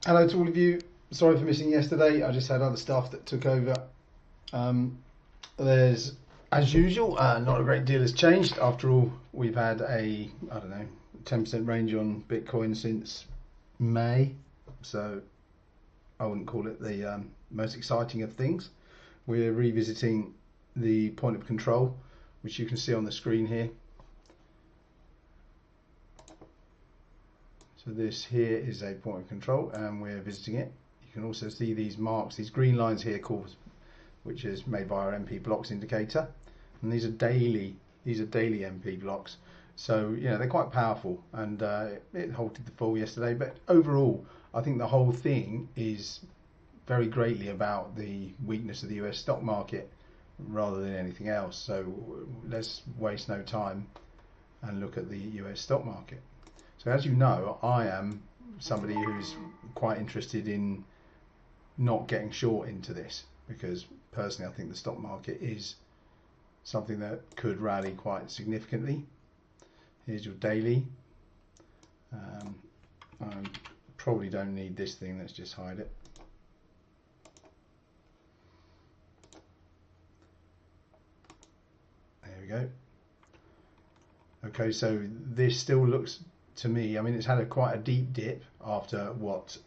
Hello to all of you. Sorry for missing yesterday. I just had other stuff that took over. Um, there's, as usual, not a great deal has changed. After all, we've had I don't know, 10% range on Bitcoin since May. So I wouldn't call it the most exciting of things. We're revisiting the point of control, which you can see on the screen here. So this here is a point of control and we're visiting it. You can also see these marks, these green lines here called, which is made by our MP blocks indicator. And these are daily MP blocks. So, you know, they're quite powerful and it halted the fall yesterday. But overall, I think the whole thing is very greatly about the weakness of the US stock market rather than anything else. So let's waste no time and look at the US stock market. So as you know, I am somebody who's quite interested in not getting short into this because personally I think the stock market is something that could rally quite significantly. Here's your daily. I probably don't need this thing, let's just hide it. There we go. Okay, so this still looks to me, I mean, it's had quite a deep dip after what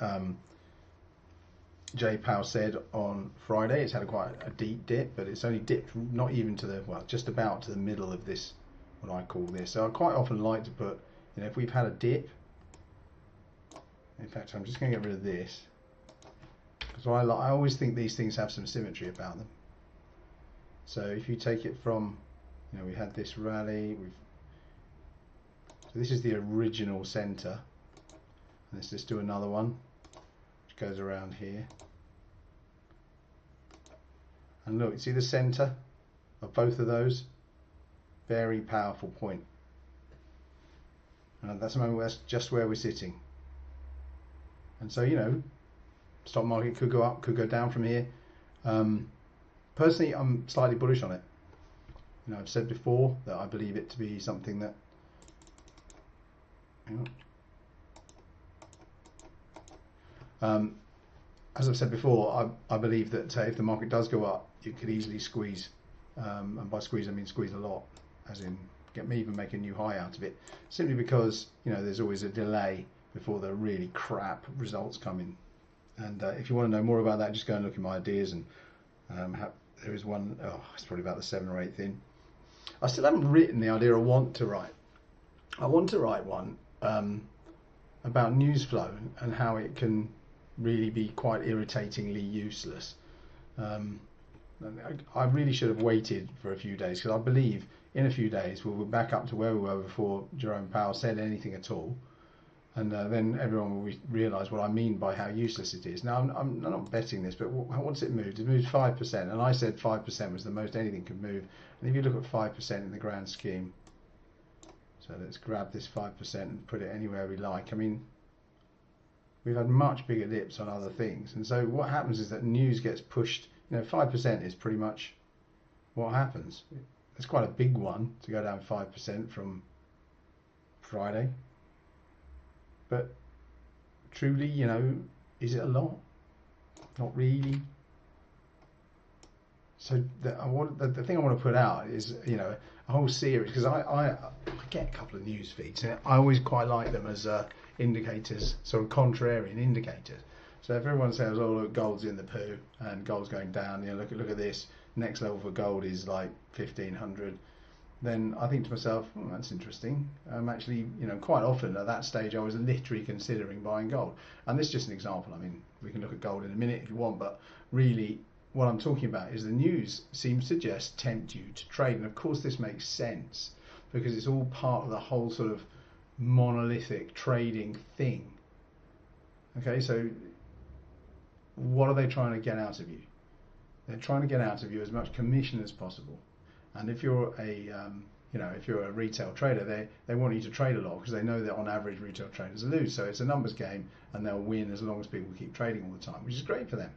Jay Powell said on Friday. It's had quite a deep dip, but it's only dipped not even to the, well, just about to the middle of this, what I call this. So I quite often like to put, you know, if we've had a dip, in fact, I'm just going to get rid of this because I always think these things have some symmetry about them. So if you take it from, you know, we had this rally, so this is the original center. Let's just do another one, which goes around here. And look, see the center of both of those? Very powerful point. And that's the moment, that's just where we're sitting. And so, you know, stock market could go up, could go down from here. Personally, I'm slightly bullish on it. You know, I've said before that I believe it to be something that, as I've said before, I believe that if the market does go up, it could easily squeeze, and by squeeze I mean squeeze a lot, as in even make a new high out of it, simply because, you know, there's always a delay before the really crap results come in. And if you want to know more about that, just go and look at my ideas. And there is one, it's probably about the 7 or 8th in. I still haven't written the idea I want to write. I want to write one about news flow and how it can really be quite irritatingly useless. I really should have waited for a few days because I believe in a few days we'll be back up to where we were before Jerome Powell said anything at all. And then everyone will realise what I mean by how useless it is. Now, I'm not betting this, but what's it moved? It moved 5%, and I said 5% was the most anything could move. And if you look at 5% in the grand scheme, so let's grab this 5% and put it anywhere we like. I mean, we've had much bigger dips on other things. And so what happens is that news gets pushed. You know, 5% is pretty much what happens. It's quite a big one to go down 5% from Friday. But truly, you know, is it a lot? Not really. So the thing I want to put out is, you know, a whole series, because I get a couple of news feeds and I always quite like them as indicators, sort of contrarian indicators. So if everyone says, oh look, gold's in the poo and gold's going down, you know, look at this, next level for gold is like 1500, then I think to myself, oh, that's interesting. Actually, you know, quite often at that stage I was literally considering buying gold. And this is just an example. I mean, we can look at gold in a minute if you want, but really what I'm talking about is the news seems to just tempt you to trade. And of course this makes sense because it's all part of the whole sort of monolithic trading thing. Okay, so what are they trying to get out of you? They're trying to get out of you as much commission as possible. And if you're a you know, if you're a retail trader, they want you to trade a lot because they know that on average retail traders lose. So it's a numbers game, and they'll win as long as people keep trading all the time, which is great for them.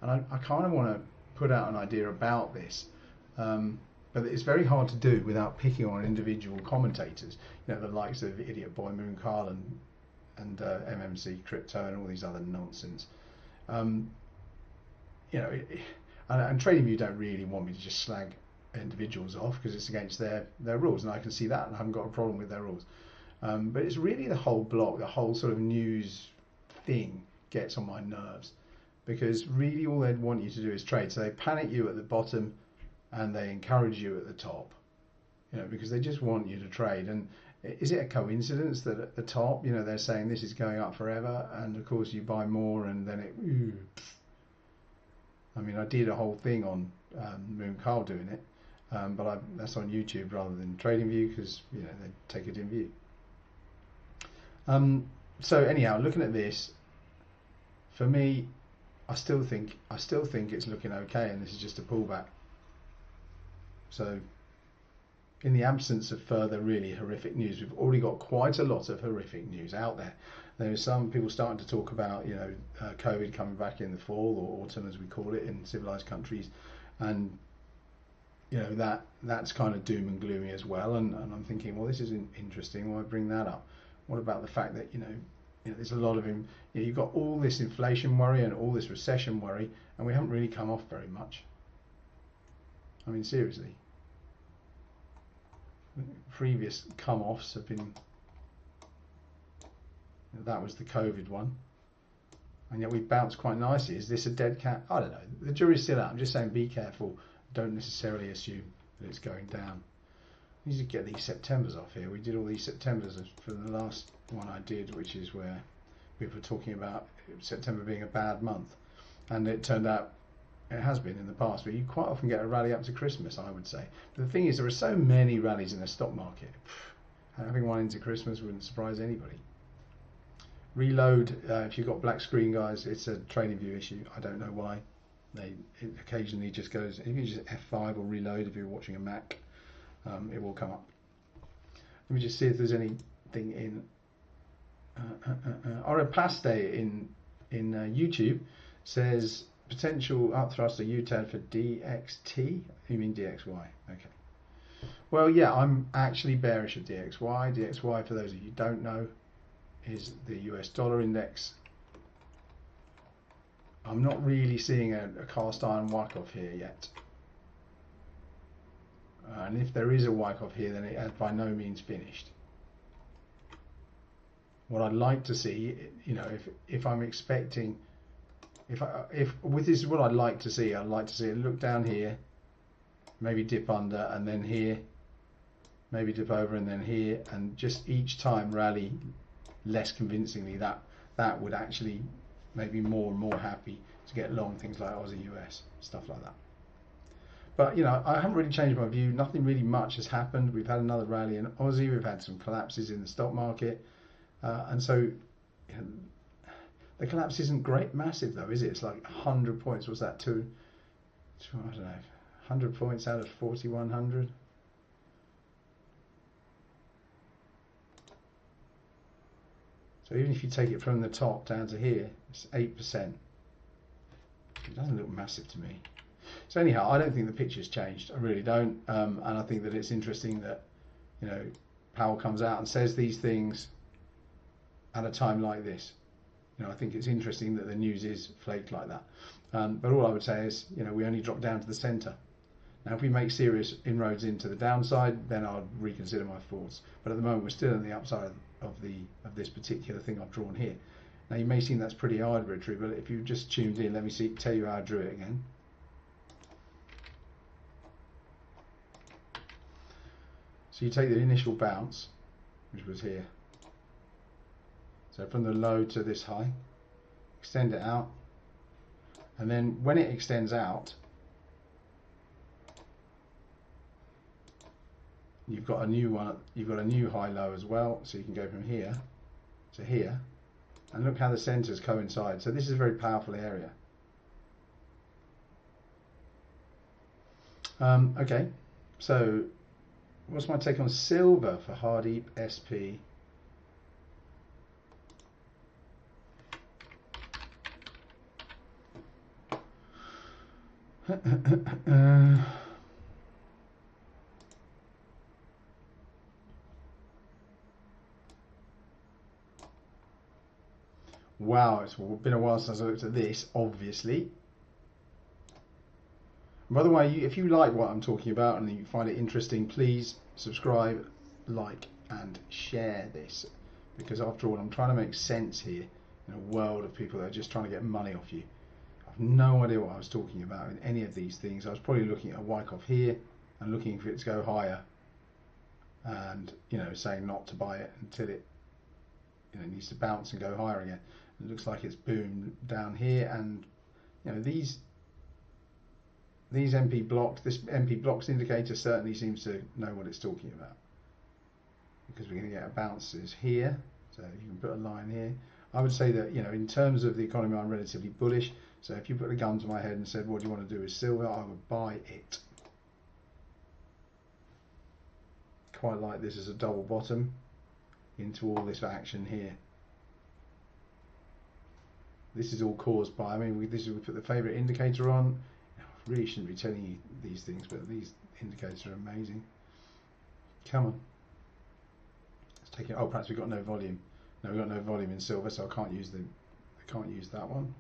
And I kind of want to put out an idea about this, but it's very hard to do without picking on individual commentators. You know, the likes of Idiot Boy Moon Carl and and MMC crypto and all these other nonsense. You know, and TradingView don't really want me to just slag individuals off because it's against their rules, and I can see that, and I haven't got a problem with their rules. But it's really the whole block, the whole sort of news thing gets on my nerves, because really all they'd want you to do is trade. So they panic you at the bottom and they encourage you at the top, you know, because they just want you to trade. And is it a coincidence that at the top, you know, they're saying this is going up forever, and of course you buy more and then it, I mean, I did a whole thing on Moon Carl doing it, but that's on YouTube rather than TradingView, because, you know, they take it in view. So anyhow, looking at this, for me, I still think it's looking okay, and this is just a pullback. So in the absence of further really horrific news, we've already got quite a lot of horrific news out there. There are some people starting to talk about, you know, COVID coming back in the fall, or autumn as we call it in civilized countries, and you know, that's kind of doom and gloomy as well. And I'm thinking, well, this is interesting. Why bring that up? What about the fact that, you know, there's a lot of you've got all this inflation worry and all this recession worry, and we haven't really come off very much. I mean, seriously. Previous come-offs have been, that was the COVID one, and yet we bounced quite nicely. Is this a dead cat? I don't know. The jury's still out. I'm just saying, be careful. Don't necessarily assume that it's going down. We need to get these Septembers off here. We did all these Septembers for the last one I did, which is where people were talking about September being a bad month, and it turned out it has been in the past, but you quite often get a rally up to Christmas, I would say. But the thing is, there are so many rallies in the stock market. Having one into Christmas wouldn't surprise anybody. Reload, if you've got black screen, guys, it's a TradingView issue. I don't know why. It occasionally just goes, if you just F5 or reload, if you're watching a Mac, it will come up. Let me just see if there's anything in Orapaste in YouTube says potential upthruster U-turn for DXT. You mean DXY? Okay. Well, yeah, I'm actually bearish of DXY. DXY, for those of you who don't know, is the US dollar index. I'm not really seeing a cast iron Wyckoff here yet. And if there is a Wyckoff here, then it has by no means finished. What I'd like to see, you know, if I'm expecting, if with this is what I'd like to see. I'd like to see it look down here, maybe dip under, and then here, maybe dip over, and then here, and just each time rally less convincingly. That would actually make me more and more happy to get long things like Aussie US, stuff like that. But, you know, I haven't really changed my view. Nothing really much has happened. We've had another rally in Aussie. We've had some collapses in the stock market. And so, you know, the collapse isn't massive though, is it? It's like 100 points. What's that? I don't know, 100 points out of 4,100. So even if you take it from the top down to here, it's 8%. It doesn't look massive to me. So anyhow, I don't think the picture's changed. I really don't. And I think that it's interesting that, you know, Powell comes out and says these things at a time like this. You know, I think it's interesting that the news is flaked like that. But all I would say is, you know, we only drop down to the centre. Now, if we make serious inroads into the downside, then I'll reconsider my thoughts. But at the moment, we're still on the upside of this particular thing I've drawn here. Now, you may think that's pretty arbitrary, but if you've just tuned in, let me tell you how I drew it again. So you take the initial bounce, which was here. So from the low to this high, extend it out, and then when it extends out, you've got a new one. You've got a new high low as well. So you can go from here to here, and look how the centers coincide. So this is a very powerful area. Okay, so what's my take on silver for Hardeep SP? Wow, it's been a while since I looked at this, obviously. And by the way, if you like what I'm talking about and you find it interesting, please subscribe, like, and share this. Because after all, I'm trying to make sense here in a world of people that are just trying to get money off you. I've no idea what I was talking about in any of these things. I was probably looking at a Wyckoff here and looking for it to go higher, and saying not to buy it until it needs to bounce and go higher again. It looks like it's boomed down here, and these MP blocks, this MP blocks indicator certainly seems to know what it's talking about, because we're going to get bounces here. So you can put a line here. I would say that in terms of the economy, I'm relatively bullish. So if you put a gun to my head and said, what do you want to do with silver, I would buy it. Quite like this as a double bottom into all this action here. This is all caused by, we put the favorite indicator on. I really shouldn't be telling you these things, but these indicators are amazing. Come on. Let's take it. Oh, perhaps we've got no volume. No, we've got no volume in silver, so I can't use that one.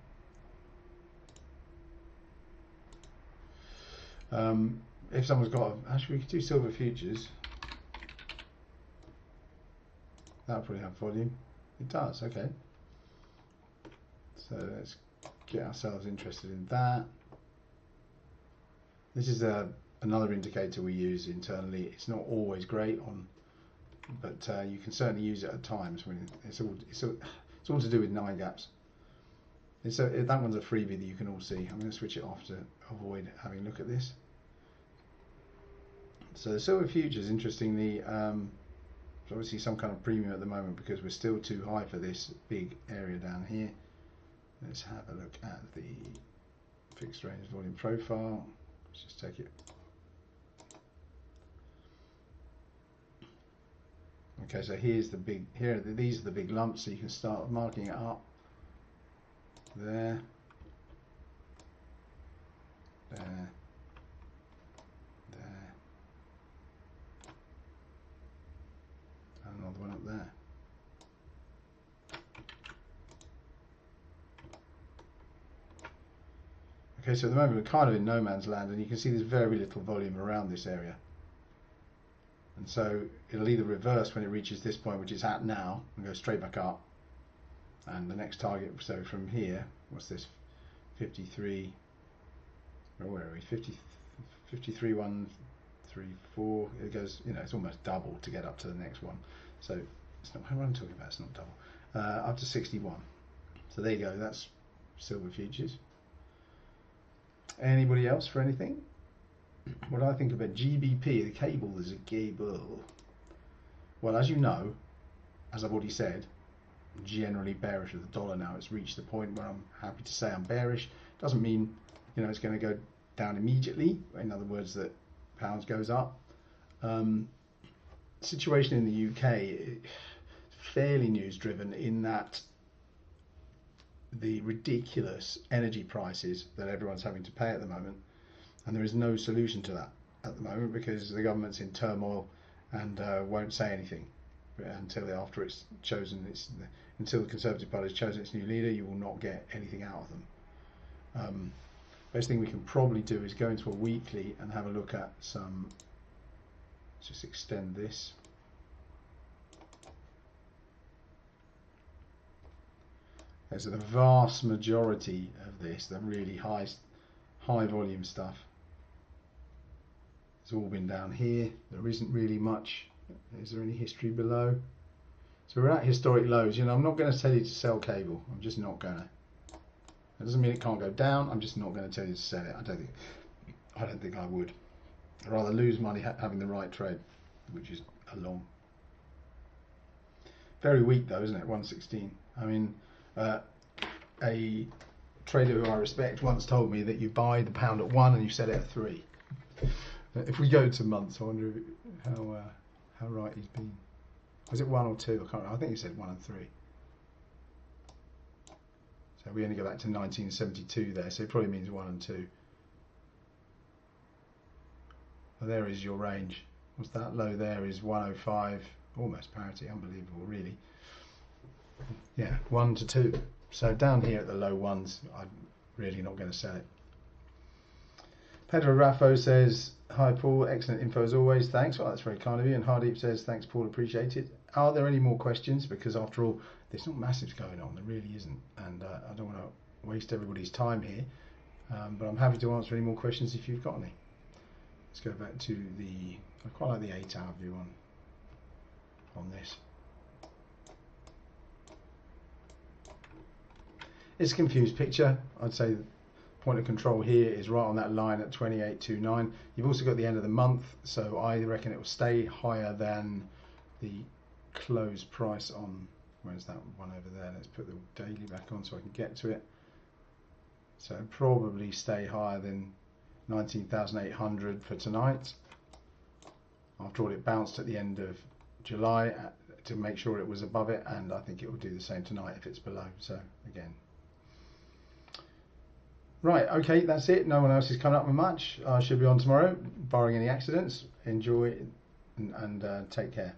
If someone's got, actually we could do silver futures. That'll probably have volume. It does, okay. So let's get ourselves interested in that. This is another indicator we use internally. It's not always great on, but you can certainly use it at times when it's all to do with 9 gaps. That one's a freebie that you can all see. I'm going to switch it off to avoid having a look at this. So the silver futures, interestingly, there's obviously some kind of premium at the moment because we're still too high for this big area down here. Let's have a look at the fixed range volume profile. Let's just take it. Okay, so here's the big, these are the big lumps, so you can start marking it up. There. There. There. And another one up there. Okay, so at the moment we're kind of in no man's land, and you can see there's very little volume around this area. And so it'll either reverse when it reaches this point, which it's at now, and go straight back up. And the next target, so from here, what's this? 53, where are we? 53, 134. It goes, it's almost double to get up to the next one. So it's not what I'm talking about. It's not double. Up to 61. So there you go. That's silver futures. Anybody else for anything? What do I think about GBP? The cable is a cable. Well, as you know, as I've already said, I'm generally bearish of the dollar now. It's reached the point where I'm happy to say I'm bearish. Doesn't mean it's going to go down immediately. In other words, that pounds goes up. Situation in the UK is fairly news driven in that the ridiculous energy prices that everyone's having to pay at the moment, and there is no solution to that at the moment because the government's in turmoil and won't say anything until after it's chosen until the Conservative Party has chosen its new leader. You will not get anything out of them. Best thing we can probably do is go into a weekly and have a look at some. Let's just extend this. So the vast majority of this, the really high volume stuff, it's all been down here. There isn't really much. Is there any history below? So we're at historic lows. I'm not going to tell you to sell cable. I'm just not going to. That doesn't mean it can't go down. I'm just not going to tell you to sell it. I don't think I would. I'd rather lose money having the right trade, which is a long. Very weak though, isn't it? 116. A trader who I respect once told me that you buy the pound at 1 and you sell it at 3. If we go to months, I wonder how right he's been. Was it 1 or 2? I can't remember. I think he said 1 and 3. So we only go back to 1972 there, so it probably means 1 and 2. Well, there is your range. What's that low there is 105, almost parity, unbelievable really. Yeah, 1 to 2. So down here at the low ones, I'm really not going to sell it. Pedro Raffo says, hi Paul, excellent info as always, thanks. Well, that's very kind of you. And Hardeep says, thanks Paul, appreciate it. Are there any more questions? Because after all, there's not massive going on, there really isn't. And I don't want to waste everybody's time here. But I'm happy to answer any more questions if you've got any. Let's go back to the, I quite like the 8-hour view on this. It's a confused picture. I'd say the point of control here is right on that line at 28.29. You've also got the end of the month, so I reckon it will stay higher than the close price on, where's that one over there? Let's put the daily back on so I can get to it. So it'll probably stay higher than 19,800 for tonight. After all, it bounced at the end of July to make sure it was above it, and I think it will do the same tonight if it's below. So again. Right, okay, that's it. No one else is coming up with much. I should be on tomorrow, barring any accidents. Enjoy and take care.